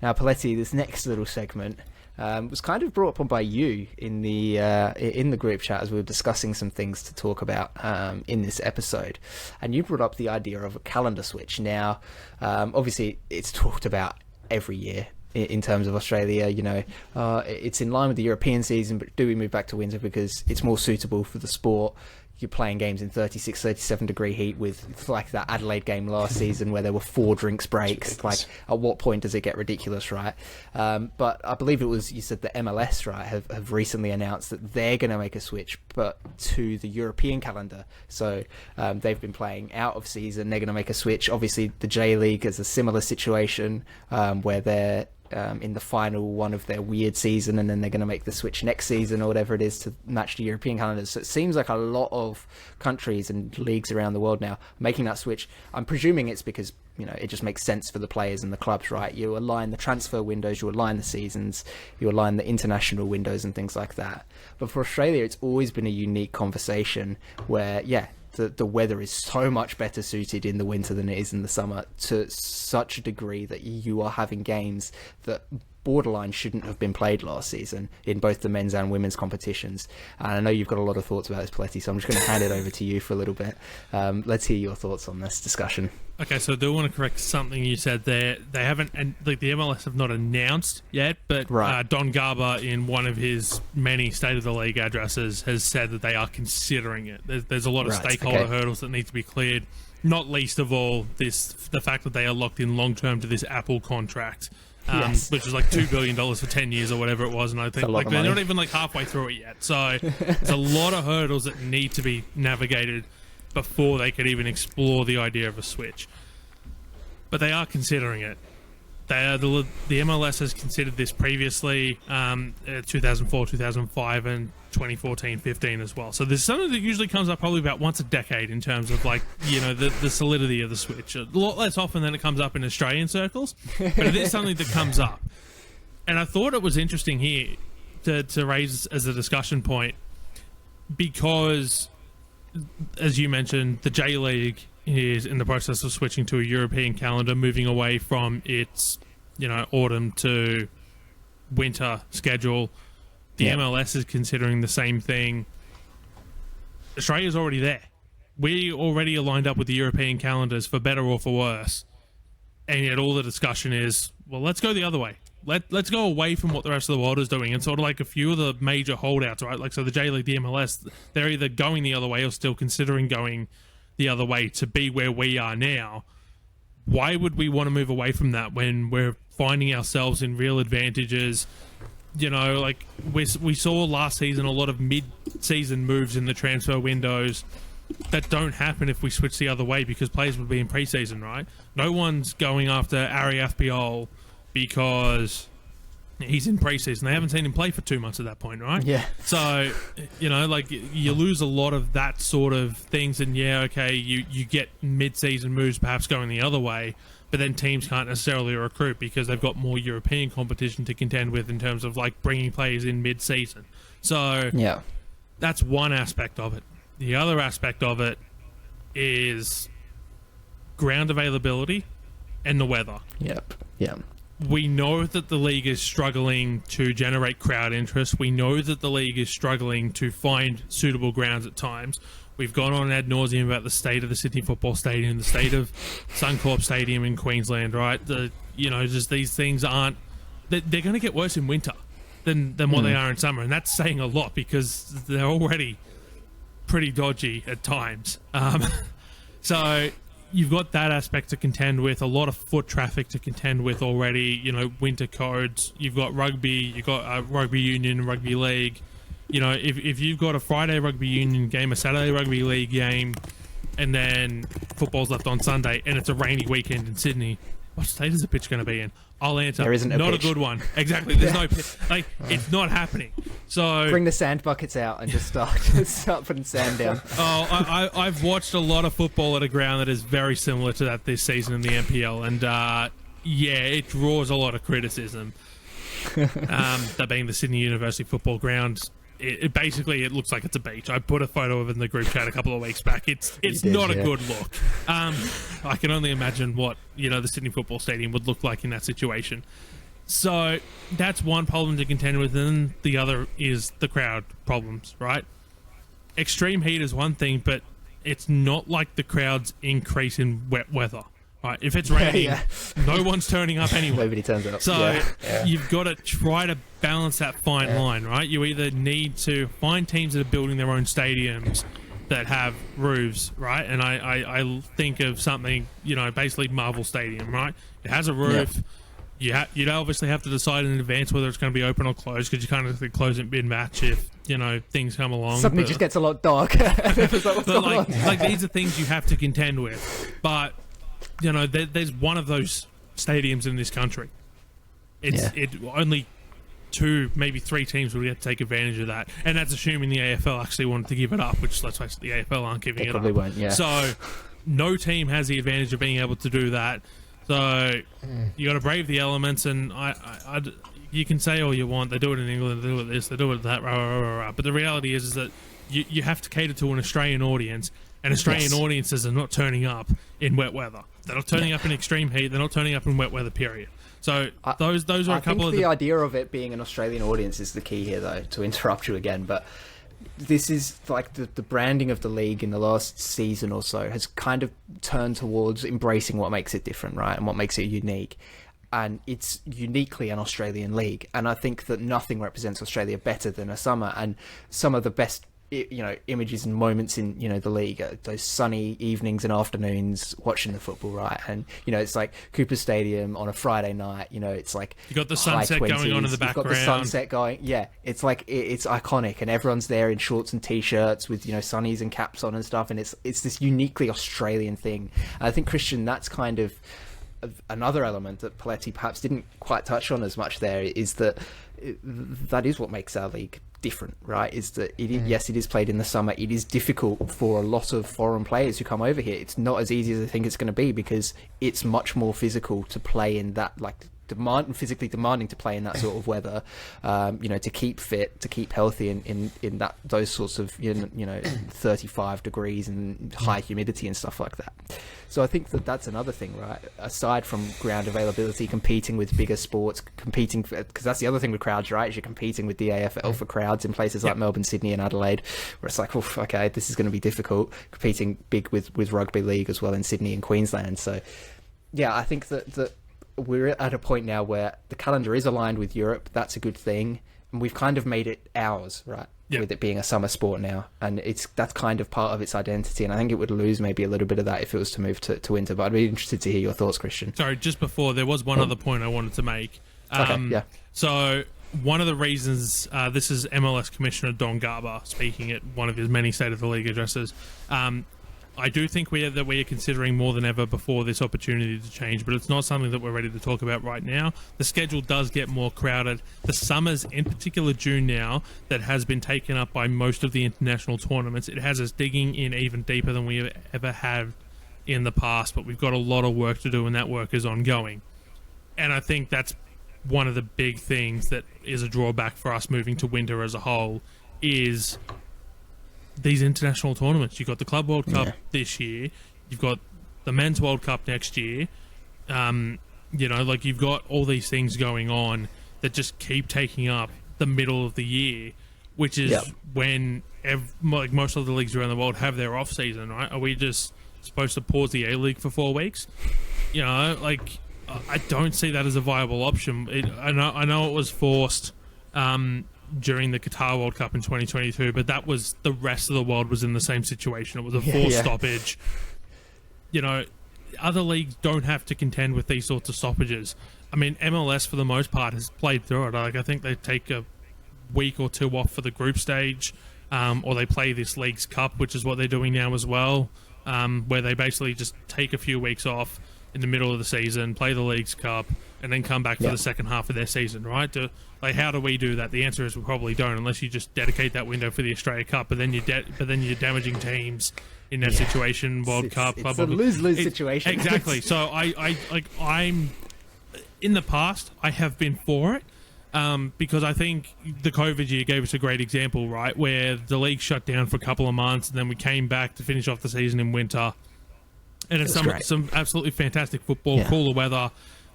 Now, Poletti, this next little segment was kind of brought upon by you in the group chat as we were discussing some things to talk about in this episode, and you brought up the idea of a calendar switch. Now, obviously, it's talked about every year in terms of Australia. It's in line with the European season, but do we move back to winter because it's more suitable for the sport? You're playing games in 36, 37 degree heat with like that Adelaide game last season where there were 4 drinks breaks. Like, at what point does it get ridiculous, right? But I believe it was, you said the MLS, right, have recently announced that they're going to make a switch, but to the European calendar. So they've been playing out of season. They're going to make a switch. Obviously, the J League is a similar situation where they're in the final one of their weird season, and then they're going to make the switch next season or whatever it is to match the European calendars. So it seems like a lot of countries and leagues around the world now making that switch. I'm presuming it's because it just makes sense for the players and the clubs, right? You align the transfer windows, you align the seasons, you align the international windows and things like that. But for Australia, it's always been a unique conversation where the weather is so much better suited in the winter than it is in the summer, to such a degree that you are having games that borderline shouldn't have been played last season in both the men's and women's competitions. And I know you've got a lot of thoughts about this, Poletti, so I'm just going to hand it over to you for a little bit. Let's hear your thoughts on this discussion. Okay, so I do want to correct something you said there. They haven't, and the MLS have not announced yet, but right. Don Garber, in one of his many State of the League addresses, has said that they are considering it. There's a lot of stakeholder hurdles that need to be cleared, not least of all the fact that they are locked in long term to this Apple contract. Which is like $2 billion for 10 years or whatever it was, and I think they're not even like halfway through it yet. So there's a lot of hurdles that need to be navigated before they could even explore the idea of a switch. But they are considering it. The MLS has considered this previously, 2004, 2005, and 2014-15 as well. So there's something that usually comes up probably about once a decade in terms of the solidity of the switch. A lot less often than it comes up in Australian circles, but it is something that comes up. And I thought it was interesting here to raise as a discussion point because, as you mentioned, the J League is in the process of switching to a European calendar, moving away from its, autumn to winter schedule. The MLS is considering the same thing. Australia's already there. We already are lined up with the European calendars, for better or for worse. And yet all the discussion is, well, let's go the other way. Let's go away from what the rest of the world is doing. And sort of like a few of the major holdouts, right? Like, so the J League, the MLS, they're either going the other way or still considering going the other way to be where we are now. Why would we want to move away from that when we're finding ourselves in real advantages? We saw last season a lot of mid-season moves in the transfer windows that don't happen if we switch the other way because players would be in pre-season, right? No one's going after Ari Afpiol because he's in pre-season. They haven't seen him play for 2 months at that point, right? Yeah. So, you lose a lot of that sort of things, and you get mid-season moves perhaps going the other way, but then teams can't necessarily recruit because they've got more European competition to contend with in terms of bringing players in mid-season. So that's one aspect of it. The other aspect of it is ground availability and the weather. Yep. We know that the league is struggling to generate crowd interest. We know that the league is struggling to find suitable grounds at times. We've gone on ad nauseum about the state of the Sydney Football Stadium, the state of Suncorp Stadium in Queensland, right? Just these things aren't... They're going to get worse in winter than what they are in summer, and that's saying a lot because they're already pretty dodgy at times. So you've got that aspect to contend with, a lot of foot traffic to contend with already, winter codes. You've got rugby, you've got rugby union, rugby league. If you've got a Friday rugby union game, a Saturday rugby league game, and then football's left on Sunday, and it's a rainy weekend in Sydney, what state is the pitch going to be in? I'll answer. There isn't not pitch. A good one. Exactly. There's no pitch. It's not happening. So bring the sand buckets out and just start putting sand down. I've watched a lot of football at a ground that is very similar to that this season in the NPL, and it draws a lot of criticism. That being the Sydney University football ground. It basically, it looks like it's a beach. I put a photo of it in the group chat a couple of weeks back. It's not a good look. I can only imagine what the Sydney Football Stadium would look like in that situation. So that's one problem to contend with, and the other is the crowd problems, right? Extreme heat is one thing, but it's not like the crowds increase in wet weather, right? If it's raining, no one's turning up anyway. Nobody turns up. So you've got to try to balance that fine line, right? You either need to find teams that are building their own stadiums that have roofs, right? And I think of something, basically Marvel Stadium, right? It has a roof. You'd obviously have to decide in advance whether it's going to be open or closed, because you can't just close it mid-match if, things come along. Suddenly it just gets a lot dark. These are things you have to contend with. But, there's one of those stadiums in this country. Only 2, maybe 3 teams will get to take advantage of that. And that's assuming the AFL actually wanted to give it up, which, let's face it, the AFL aren't giving it up. They probably won't, yeah. So, no team has the advantage of being able to do that. So you got to brave the elements, and you can say all you want. They do it in England, they do it this, they do it that, but the reality is that you have to cater to an Australian audience, and Australian audiences are not turning up in wet weather. They're not turning up in extreme heat. They're not turning up in wet weather. Period. So those are a couple of the idea of it being an Australian audience is the key here, though. To interrupt you again, but this is like the branding of the league in the last season or so has kind of turned towards embracing what makes it different, right? And what makes it unique. And it's uniquely an Australian league. And I think that nothing represents Australia better than a summer. And some of the best, images and moments in, the league, those sunny evenings and afternoons watching the football, right? And, it's like Cooper Stadium on a Friday night, it's like... You got the sunset going on in the background. You've got the sunset going, it's like, it's iconic, and everyone's there in shorts and T-shirts with, sunnies and caps on and stuff, and it's this uniquely Australian thing. And I think, Christian, that's kind of another element that Poletti perhaps didn't quite touch on as much there, is that that is what makes our league different, right? Is that yes, it is played in the summer. It is difficult for a lot of foreign players who come over here. It's not as easy as I think it's going to be, because it's much more physical to play in that, like, physically demanding to play in that sort of weather, to keep fit, to keep healthy in those sorts of 35 degrees and high humidity and stuff like that. So I think that's another thing, right? Aside from ground availability, competing with bigger sports, because that's the other thing with crowds, right? Is you're competing with the AFL for crowds in places like Melbourne, Sydney and Adelaide, where it's like, okay, this is going to be difficult, competing big with rugby league as well in Sydney and Queensland. So yeah, I think that we're at a point now where the calendar is aligned with Europe. That's a good thing, and we've kind of made it ours, right? With it being a summer sport now, and that's kind of part of its identity. And I think it would lose maybe a little bit of that if it was to move to winter. But I'd be interested to hear your thoughts, Christian. Sorry, just before, there was one other point I wanted to make. Okay, So one of the reasons, this is MLS Commissioner Don Garber speaking at one of his many State of the League addresses. I do think we are considering more than ever before this opportunity to change, but it's not something that we're ready to talk about right now. The schedule does get more crowded. The summers, in particular June now, that has been taken up by most of the international tournaments. It has us digging in even deeper than we ever have in the past, but we've got a lot of work to do, and that work is ongoing. And I think that's one of the big things that is a drawback for us moving to winter as a whole, is these international tournaments. You've got the Club World Cup this year. You've got the Men's World Cup next year. You've got all these things going on that just keep taking up the middle of the year, which is when most of the leagues around the world have their off season, right? Are we just supposed to pause the A-League for 4 weeks? I don't see that as a viable option. I know it was forced during the Qatar World Cup in 2022, but that was, the rest of the world was in the same situation. It was a forced stoppage. Other leagues don't have to contend with these sorts of stoppages. I mean, MLS for the most part has played through it. I think they take a week or 2 off for the group stage, or they play this Leagues Cup, which is what they're doing now as well, where they basically just take a few weeks off in the middle of the season, play the Leagues Cup, and then come back for the second half of their season, right? How do we do that? The answer is we probably don't, unless you just dedicate that window for the Australia Cup. But then you're damaging teams in that situation. World Cup, it's a lose-lose situation. Exactly. So I'm in the past, I have been for it, because I think the COVID year gave us a great example, right? Where the league shut down for a couple of months, and then we came back to finish off the season in winter. And it's some absolutely fantastic football, cooler weather.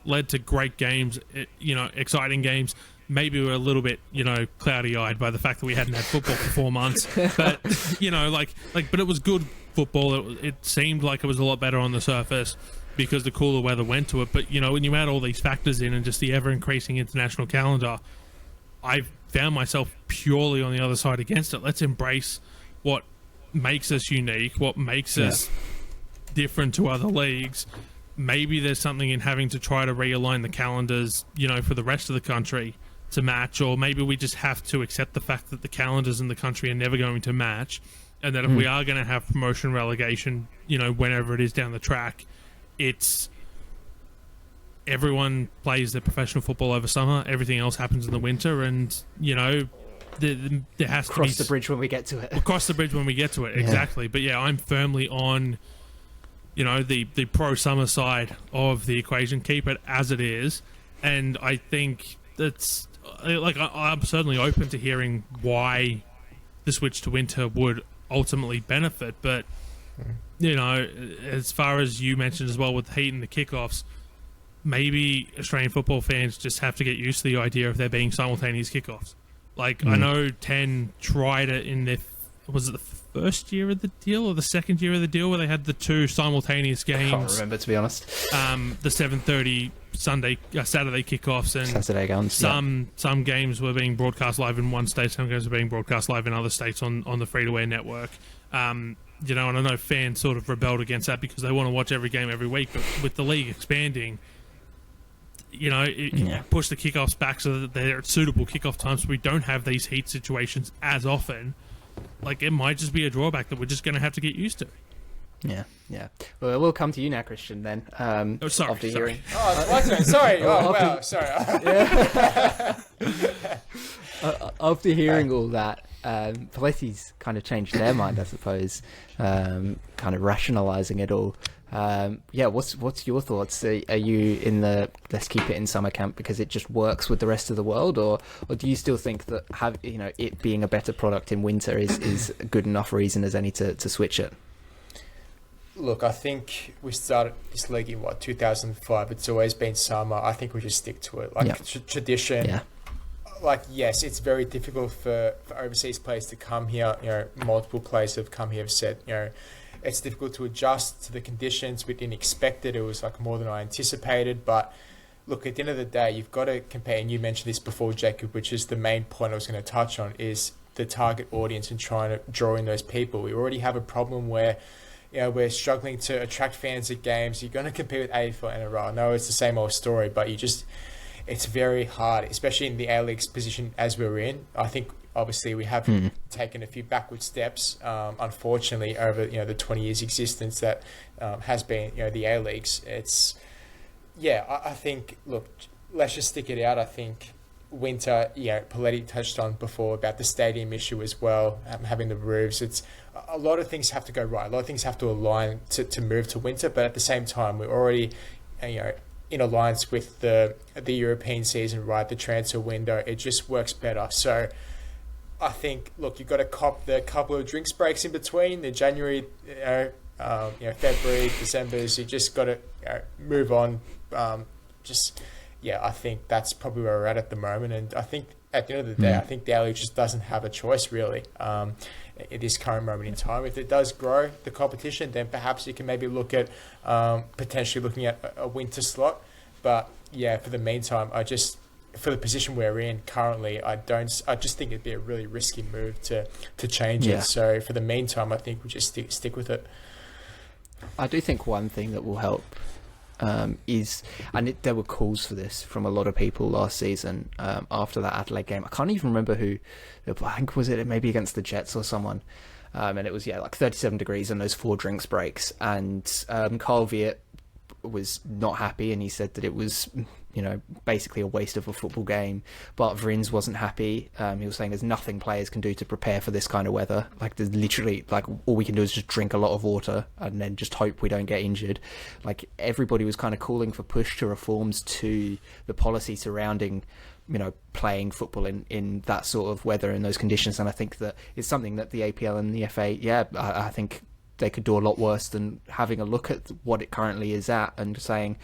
led to great games, exciting games. Maybe we were a little bit, cloudy-eyed by the fact that we hadn't had football for 4 months. But, but it was good football. It seemed like it was a lot better on the surface because the cooler weather went to it. But, when you add all these factors in and just the ever-increasing international calendar, I found myself purely on the other side against it. Let's embrace what makes us unique, what makes us different to other leagues. Maybe there's something in having to try to realign the calendars, for the rest of the country to match, or maybe we just have to accept the fact that the calendars in the country are never going to match, and that if we are going to have promotion relegation, whenever it is down the track, it's everyone plays their professional football over summer, everything else happens in the winter, and there has to cross the bridge when we get to it. We'll cross the bridge when we get to it, exactly. But yeah, I'm firmly on the pro summer side of the equation. Keep it as it is, and I think that's I'm certainly open to hearing why the switch to winter would ultimately benefit. But as far as you mentioned as well with the heat and the kickoffs, maybe Australian football fans just have to get used to the idea of there being simultaneous kickoffs. I know 10 tried it in their, was it the first year of the deal or the second year of the deal where they had the 2 simultaneous games? I can't remember, to be honest. The 7:30 Saturday kickoffs, and Saturday games. Some games were being broadcast live in one state, some games were being broadcast live in other states on the free-to-air network. And I know fans sort of rebelled against that because they want to watch every game every week, but with the league expanding, push the kickoffs back so that they're at suitable kickoff times so we don't have these heat situations as often. It might just be a drawback that we're just going to have to get used to. Yeah. Well, we'll come to you now, Christian, then. Sorry. Hearing... Oh, it's my turn. Sorry. Sorry. After hearing all that, Poletti's kind of changed their mind, I suppose, kind of rationalising it all. What's your thoughts? Are you in the let's keep it in summer camp because it just works with the rest of the world, or do you still think that it being a better product in winter is a good enough reason as any to switch it? Look, I think we started this league in 2005. It's always been summer. I think we just stick to it, tradition. Yeah. Yes, it's very difficult for overseas players to come here. Multiple players have come here have said, it's difficult to adjust to the conditions. We didn't expect it. It was more than I anticipated. But look, at the end of the day, you've got to compare, and you mentioned this before, Jacob, which is the main point I was going to touch on, is the target audience and trying to draw in those people. We already have a problem where we're struggling to attract fans at games. You're going to compete with AFL and NRL. I know it's the same old story, but it's very hard, especially in the A-League's position as we're in. I think obviously we have taken a few backward steps, unfortunately, over the 20 years existence that has been the A-Leagues. I think, look, let's just stick it out. I think winter, Poletti touched on before about the stadium issue as well, having the roofs. It's a lot of things have to go right. A lot of things have to align to move to winter, but at the same time, we're already in alliance with the European season, right? The transfer window, it just works better. So I think, look, you've got to cop the couple of drinks breaks in between, the January, February, December's. You just got to move on. I think that's probably where we're at the moment. And I think at the end of the day, I think the A-League just doesn't have a choice, really, at this current moment in time. If it does grow the competition, then perhaps you can maybe look at potentially looking at a winter slot. But for the meantime, for the position we're in currently, I just think it'd be a really risky move to change it. So for the meantime, I think we just stick with it. I do think one thing that will help there were calls for this from a lot of people last season after that Adelaide game. I can't even remember who. I think was it maybe against the Jets or someone. And it was 37 degrees and those 4 drinks breaks. And Carl Viet was not happy, and he said that it was basically a waste of a football game. Bart Vrins wasn't happy. He was saying there's nothing players can do to prepare for this kind of weather. There's literally all we can do is just drink a lot of water and then just hope we don't get injured. Everybody was kind of calling for push to reforms to the policy surrounding playing football in that sort of weather and those conditions. And I think that it's something that the APL and the FA, I think they could do a lot worse than having a look at what it currently is at and saying,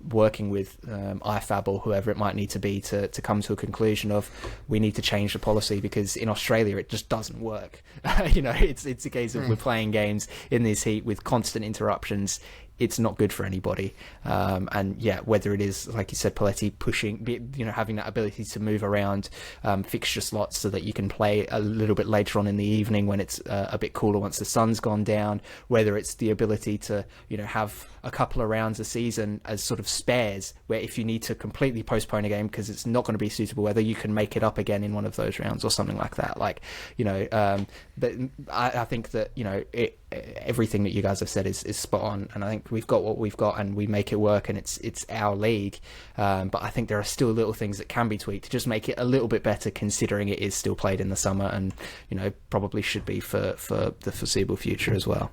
working with IFAB or whoever it might need to be to come to a conclusion of we need to change the policy, because in Australia it just doesn't work. It's a case of we're playing games in this heat with constant interruptions. It's not good for anybody. And yeah, whether it is, like you said, Poletti, pushing, having that ability to move around fixture slots so that you can play a little bit later on in the evening when it's a bit cooler once the sun's gone down, whether it's the ability to, have a couple of rounds a season as sort of spares, where if you need to completely postpone a game because it's not going to be suitable weather, you can make it up again in one of those rounds or something like that. But I think that, everything that you guys have said is spot on, and I think we've got what we've got and we make it work, and it's our league. But I think there are still little things that can be tweaked to just make it a little bit better, considering it is still played in the summer and, probably should be for the foreseeable future as well.